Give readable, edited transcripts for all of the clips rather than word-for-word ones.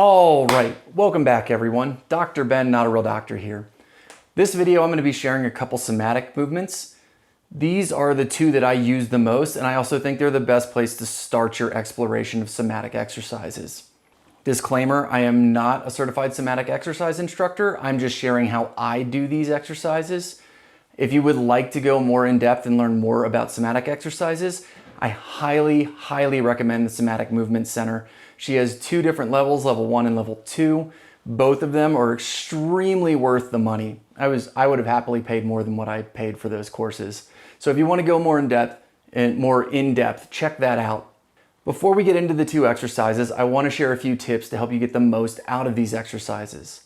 All right, welcome back everyone. Dr. Ben, not a real doctor here. This video I'm going to be sharing a couple somatic movements. These are the two that I use the most, and I also think they're the best place to start your exploration of somatic exercises. Disclaimer, I am not a certified somatic exercise instructor. I'm just sharing how I do these exercises. If you would like to go more in depth and learn more about somatic exercises, I highly recommend the Somatic Movement Center. She has two different levels, level 1 and level 2. Both of them are extremely worth the money. I would have happily paid more than what I paid for those courses. So if you want to go more in depth, check that out. Before we get into the two exercises, I want to share a few tips to help you get the most out of these exercises.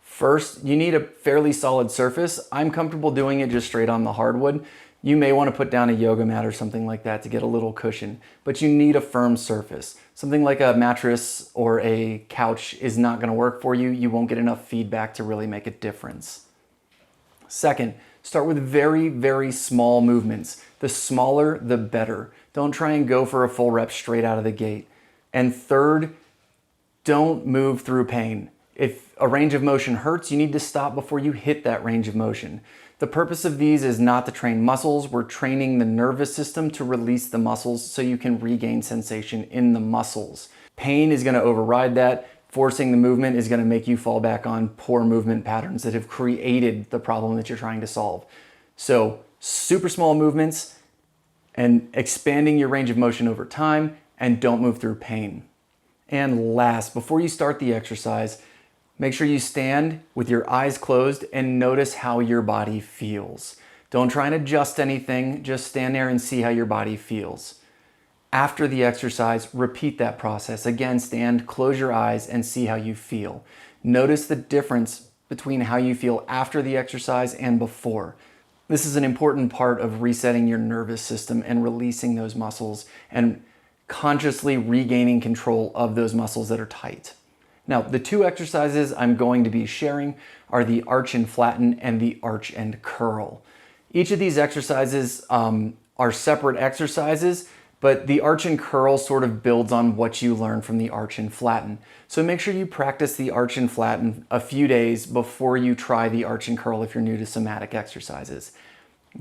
First, you need a fairly solid surface. I'm comfortable doing it just straight on the hardwood. You may want to put down a yoga mat or something like that to get a little cushion, but you need a firm surface. Something like a mattress or a couch is not going to work for you. You won't get enough feedback to really make a difference. Second, start with very small movements. The smaller, the better. Don't try and go for a full rep straight out of the gate. And third, don't move through pain. If a range of motion hurts, you need to stop before you hit that range of motion. The purpose of these is not to train muscles. We're training the nervous system to release the muscles so you can regain sensation in the muscles. Pain is going to override that. Forcing the movement is going to make you fall back on poor movement patterns that have created the problem that you're trying to solve. So super small movements and expanding your range of motion over time, and don't move through pain. And last, before you start the exercise, make sure you stand with your eyes closed and notice how your body feels. Don't try and adjust anything, just stand there and see how your body feels. After the exercise, repeat that process. Again, stand, close your eyes, and see how you feel. Notice the difference between how you feel after the exercise and before. This is an important part of resetting your nervous system and releasing those muscles and consciously regaining control of those muscles that are tight. Now, the two exercises I'm going to be sharing are the arch and flatten and the arch and curl. Each of these exercises are separate exercises, but the arch and curl sort of builds on what you learn from the arch and flatten. So make sure you practice the arch and flatten a few days before you try the arch and curl if you're new to somatic exercises.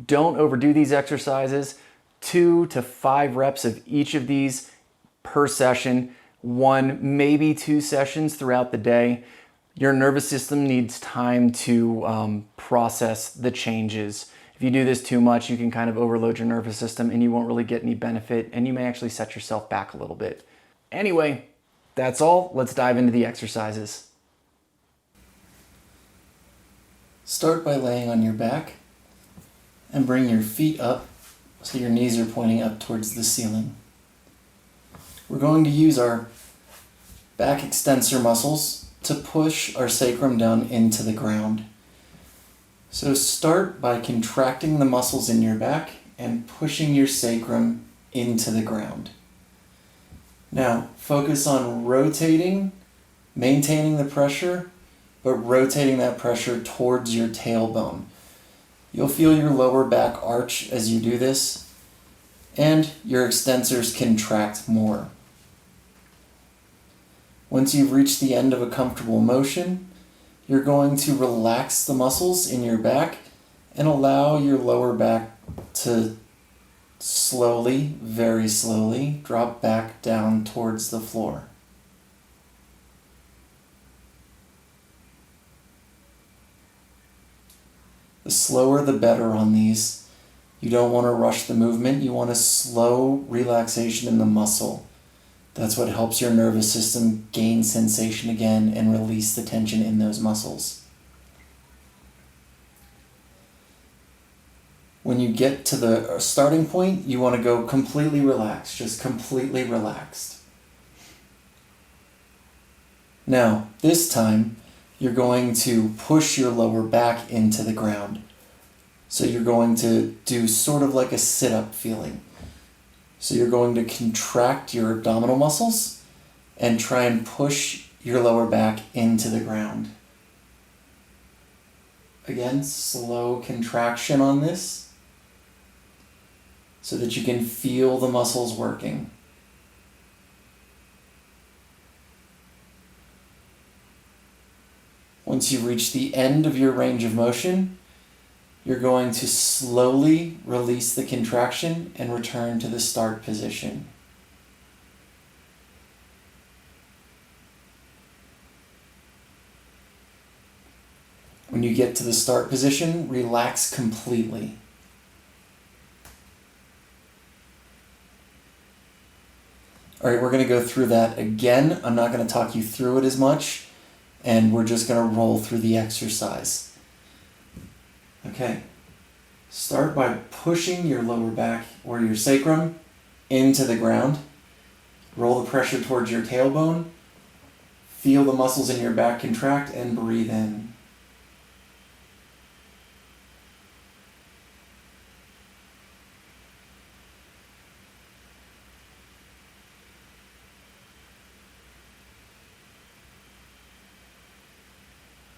Don't overdo these exercises. 2 to 5 reps of each of these per session. 1, maybe 2 sessions throughout the day. Your nervous system needs time to process the changes. If you do this too much, you can kind of overload your nervous system and you won't really get any benefit, and you may actually set yourself back a little bit. Anyway, that's all. Let's dive into the exercises. Start by laying on your back and bring your feet up so your knees are pointing up towards the ceiling. We're going to use our back extensor muscles to push our sacrum down into the ground. So start by contracting the muscles in your back and pushing your sacrum into the ground. Now, focus on rotating, maintaining the pressure, but rotating that pressure towards your tailbone. You'll feel your lower back arch as you do this, and your extensors contract more. Once you've reached the end of a comfortable motion, you're going to relax the muscles in your back and allow your lower back to slowly, very slowly, drop back down towards the floor. The slower the better on these. You don't want to rush the movement. You want a slow relaxation in the muscle. That's what helps your nervous system gain sensation again and release the tension in those muscles. When you get to the starting point, you want to go completely relaxed, just completely relaxed. Now, this time, you're going to push your lower back into the ground. So you're going to do sort of like a sit-up feeling. So you're going to contract your abdominal muscles and try and push your lower back into the ground. Again, slow contraction on this so that you can feel the muscles working. Once you reach the end of your range of motion, you're going to slowly release the contraction and return to the start position. When you get to the start position, relax completely. All right, we're going to go through that again. I'm not going to talk you through it as much, and we're just going to roll through the exercise. Okay, start by pushing your lower back or your sacrum into the ground. Roll the pressure towards your tailbone. Feel the muscles in your back contract and breathe in.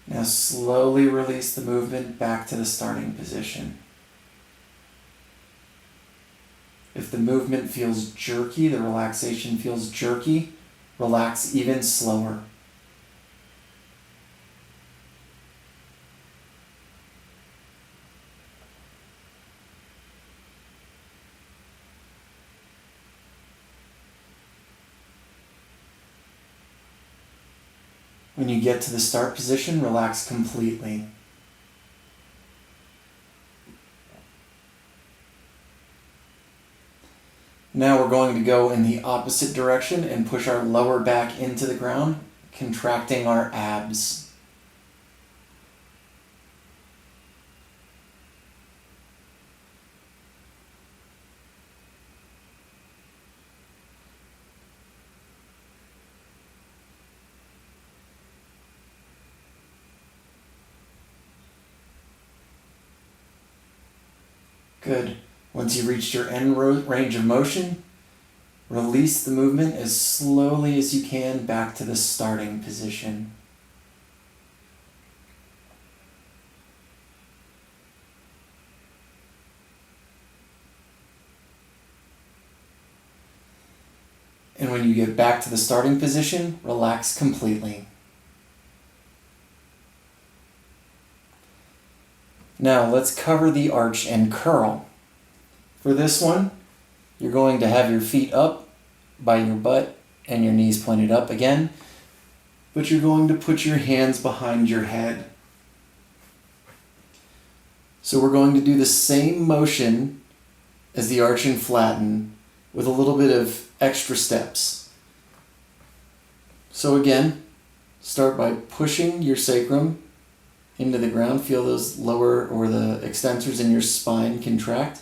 Now slowly release the movement back to the starting position. If the movement feels jerky, the relaxation feels jerky, relax even slower. When you get to the start position, relax completely. Now we're going to go in the opposite direction and push our lower back into the ground, contracting our abs. Good. Once you reach your end range of motion, release the movement as slowly as you can back to the starting position. And when you get back to the starting position, relax completely. Now let's cover the arch and curl. For this one, you're going to have your feet up by your butt and your knees pointed up again, but you're going to put your hands behind your head. So we're going to do the same motion as the arch and flatten with a little bit of extra steps. So again, start by pushing your sacrum into the ground. Feel those lower or the extensors in your spine contract.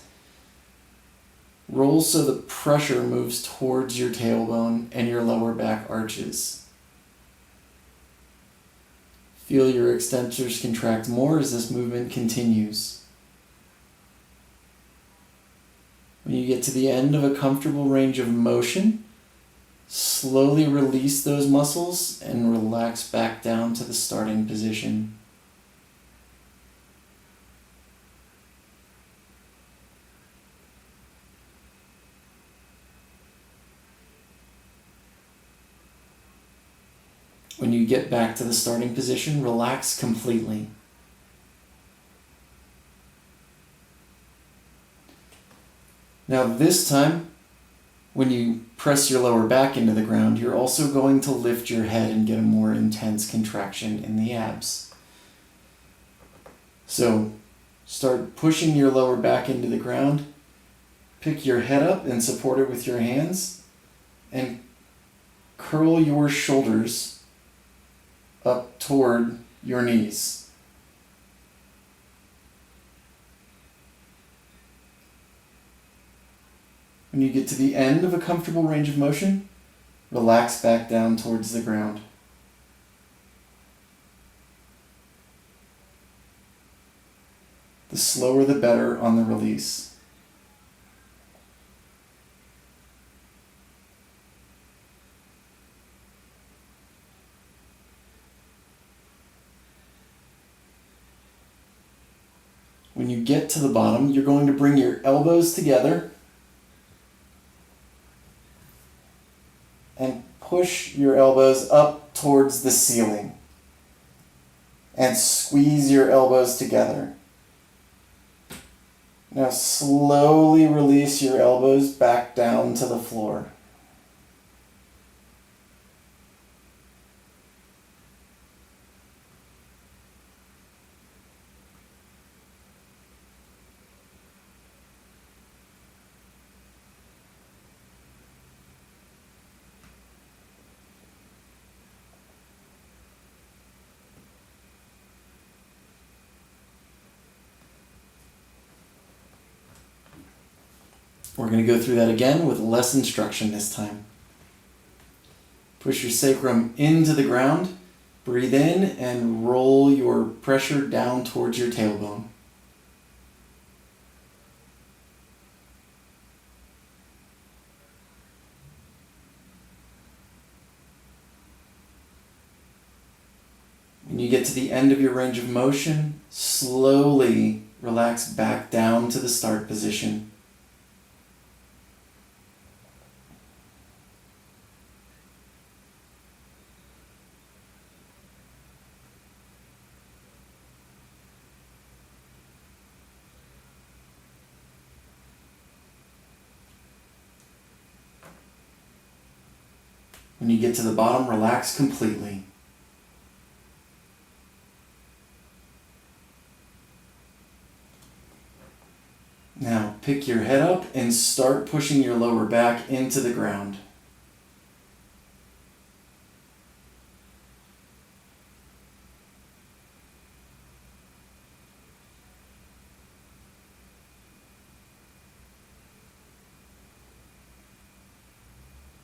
Roll so the pressure moves towards your tailbone and your lower back arches. Feel your extensors contract more as this movement continues. When you get to the end of a comfortable range of motion, slowly release those muscles and relax back down to the starting position. When you get back to the starting position, relax completely. Now this time, when you press your lower back into the ground, you're also going to lift your head and get a more intense contraction in the abs. So start pushing your lower back into the ground, pick your head up and support it with your hands, and curl your shoulders up toward your knees. When you get to the end of a comfortable range of motion, relax back down towards the ground. The slower the better on the release. When you get to the bottom, you're going to bring your elbows together and push your elbows up towards the ceiling. and squeeze your elbows together. Now slowly release your elbows back down to the floor. We're going to go through that again with less instruction this time. Push your sacrum into the ground, breathe in, and roll your pressure down towards your tailbone. When you get to the end of your range of motion, slowly relax back down to the start position. When you get to the bottom, relax completely. Now pick your head up and start pushing your lower back into the ground.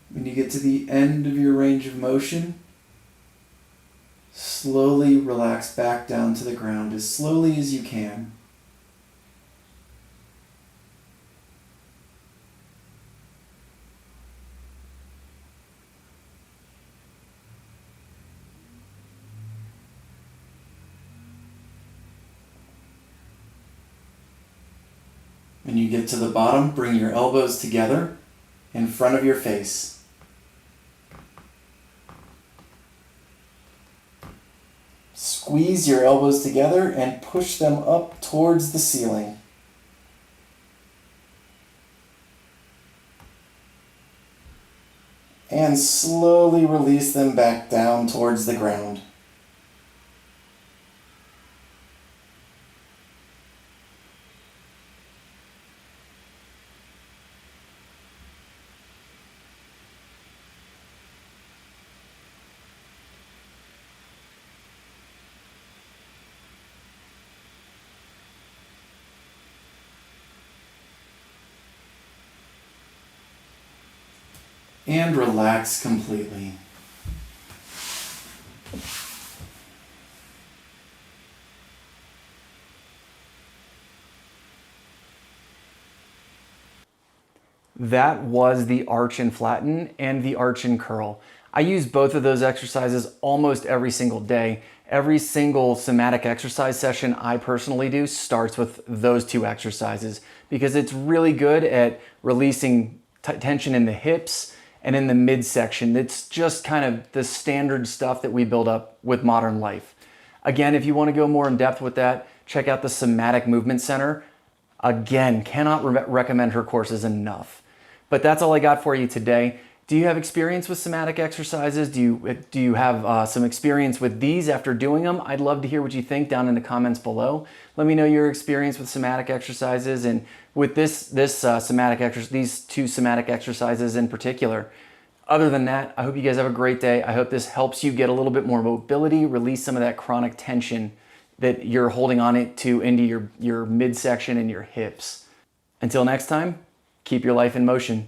When you get to the end of your range of motion, slowly relax back down to the ground as slowly as you can. When you get to the bottom, bring your elbows together in front of your face. Squeeze your elbows together and push them up towards the ceiling. And slowly release them back down towards the ground. And relax completely. That was the arch and flatten and the arch and curl. I use both of those exercises almost every single day. Every single somatic exercise session I personally do starts with those two exercises because it's really good at releasing tension in the hips and in the midsection. It's just kind of the standard stuff that we build up with modern life. Again, if you want to go more in depth with that, check out the Somatic Movement Center. Again, cannot recommend her courses enough. But that's all I got for you today. Do you have experience with somatic exercises? Do you have some experience with these after doing them? I'd love to hear what you think down in the comments below. Let me know your experience with somatic exercises and with these two somatic exercises in particular. Other than that, I hope you guys have a great day. I hope this helps you get a little bit more mobility, release some of that chronic tension that you're holding on it to into your midsection and your hips. Until next time, keep your life in motion.